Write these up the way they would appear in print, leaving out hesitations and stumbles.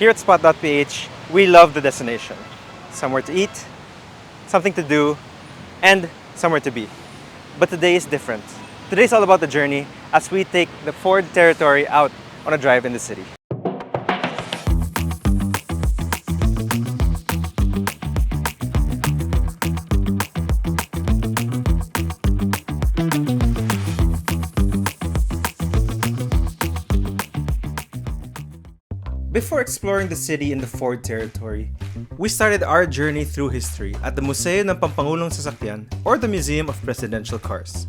Here at Spot.ph, we love the destination. Somewhere to eat, something to do, and somewhere to be. But today is different. Today is all about the journey as we take the Ford territory out on a drive in the city. Before exploring the city in the Ford territory, we started our journey through history at the Museo ng Pampangulong Sasakyan or the Museum of Presidential Cars.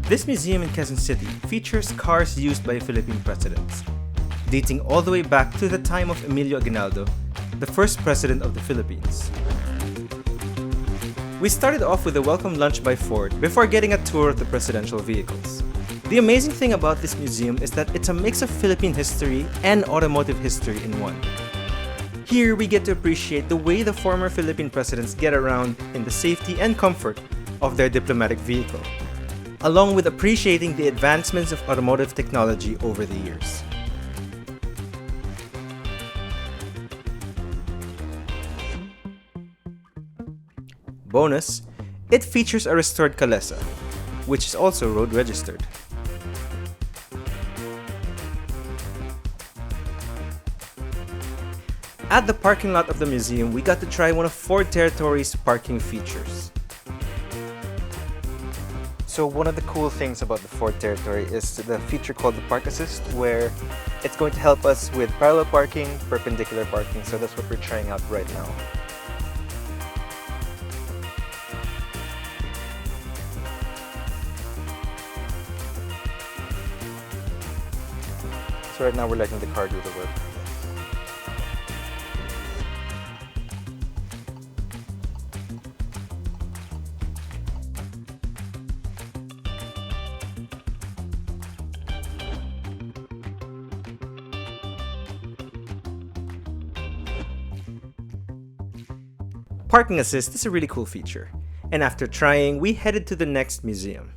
This museum in Quezon City features cars used by Philippine presidents, dating all the way back to the time of Emilio Aguinaldo, the first president of the Philippines. We started off with a welcome lunch by Ford before getting a tour of the presidential vehicles. The amazing thing about this museum is that it's a mix of Philippine history and automotive history in one. Here we get to appreciate the way the former Philippine presidents get around in the safety and comfort of their diplomatic vehicle, along with appreciating the advancements of automotive technology over the years. Bonus, it features a restored Calesa, which is also road registered. At the parking lot of the museum, we got to try one of Ford Territory's parking features. So one of the cool things about the Ford Territory is the feature called the Park Assist, where it's going to help us with parallel parking, perpendicular parking, so that's what we're trying out right now. So right now we're letting the car do the work. Parking Assist is a really cool feature, and after trying, we headed to the next museum.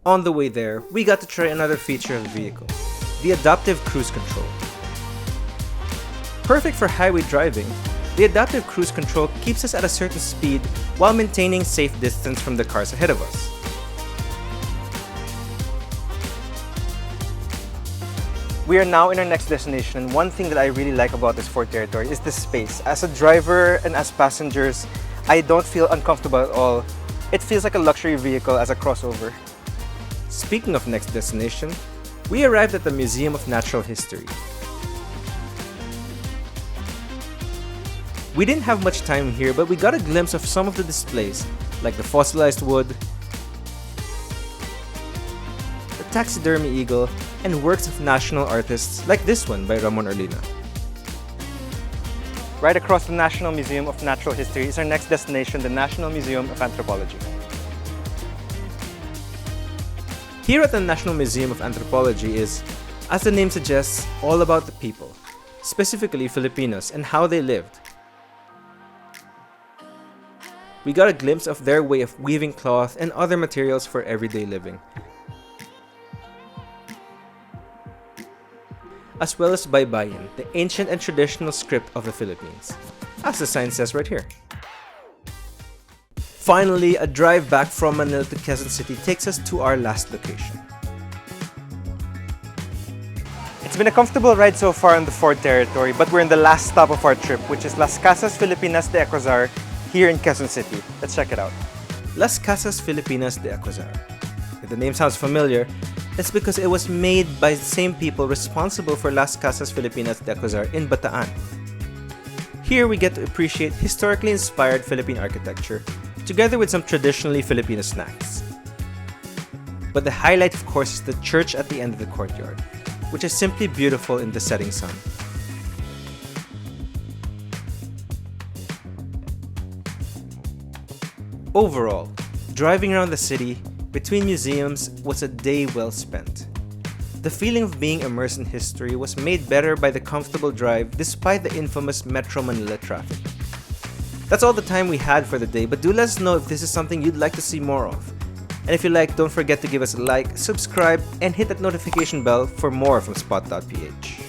On the way there, we got to try another feature of the vehicle, the adaptive cruise control. Perfect for highway driving, the adaptive cruise control keeps us at a certain speed while maintaining safe distance from the cars ahead of us. We are now in our next destination, and one thing that I really like about this Ford Territory is the space. As a driver and as passengers, I don't feel uncomfortable at all. It feels like a luxury vehicle as a crossover. Speaking of next destination, we arrived at the Museum of Natural History. We didn't have much time here, but we got a glimpse of some of the displays, like the fossilized wood, the taxidermy eagle, and works of national artists like this one by Ramon Orlina. Right across the National Museum of Natural History is our next destination, the National Museum of Anthropology. Here at the National Museum of Anthropology is, as the name suggests, all about the people, specifically Filipinos and how they lived. We got a glimpse of their way of weaving cloth and other materials for everyday living, as well as Baybayin, the ancient and traditional script of the Philippines, as the sign says right here. Finally, a drive back from Manila to Quezon City takes us to our last location. It's been a comfortable ride so far on the Ford Territory, but we're in the last stop of our trip, which is Lascas, Filipinas de Acuzar, here in Quezon City. Let's check it out. Lascas, Filipinas de Acuzar. If the name sounds familiar, it's because it was made by the same people responsible for Las Casas Filipinas de Acuzar in Bataan. Here we get to appreciate historically inspired Philippine architecture, together with some traditionally Filipino snacks. But the highlight, of course, is the church at the end of the courtyard, which is simply beautiful in the setting sun. Overall, driving around the city between museums was a day well spent. The feeling of being immersed in history was made better by the comfortable drive despite the infamous Metro Manila traffic. That's all the time we had for the day, but do let us know if this is something you'd like to see more of. And if you like, don't forget to give us a like, subscribe, and hit that notification bell for more from Spot.ph.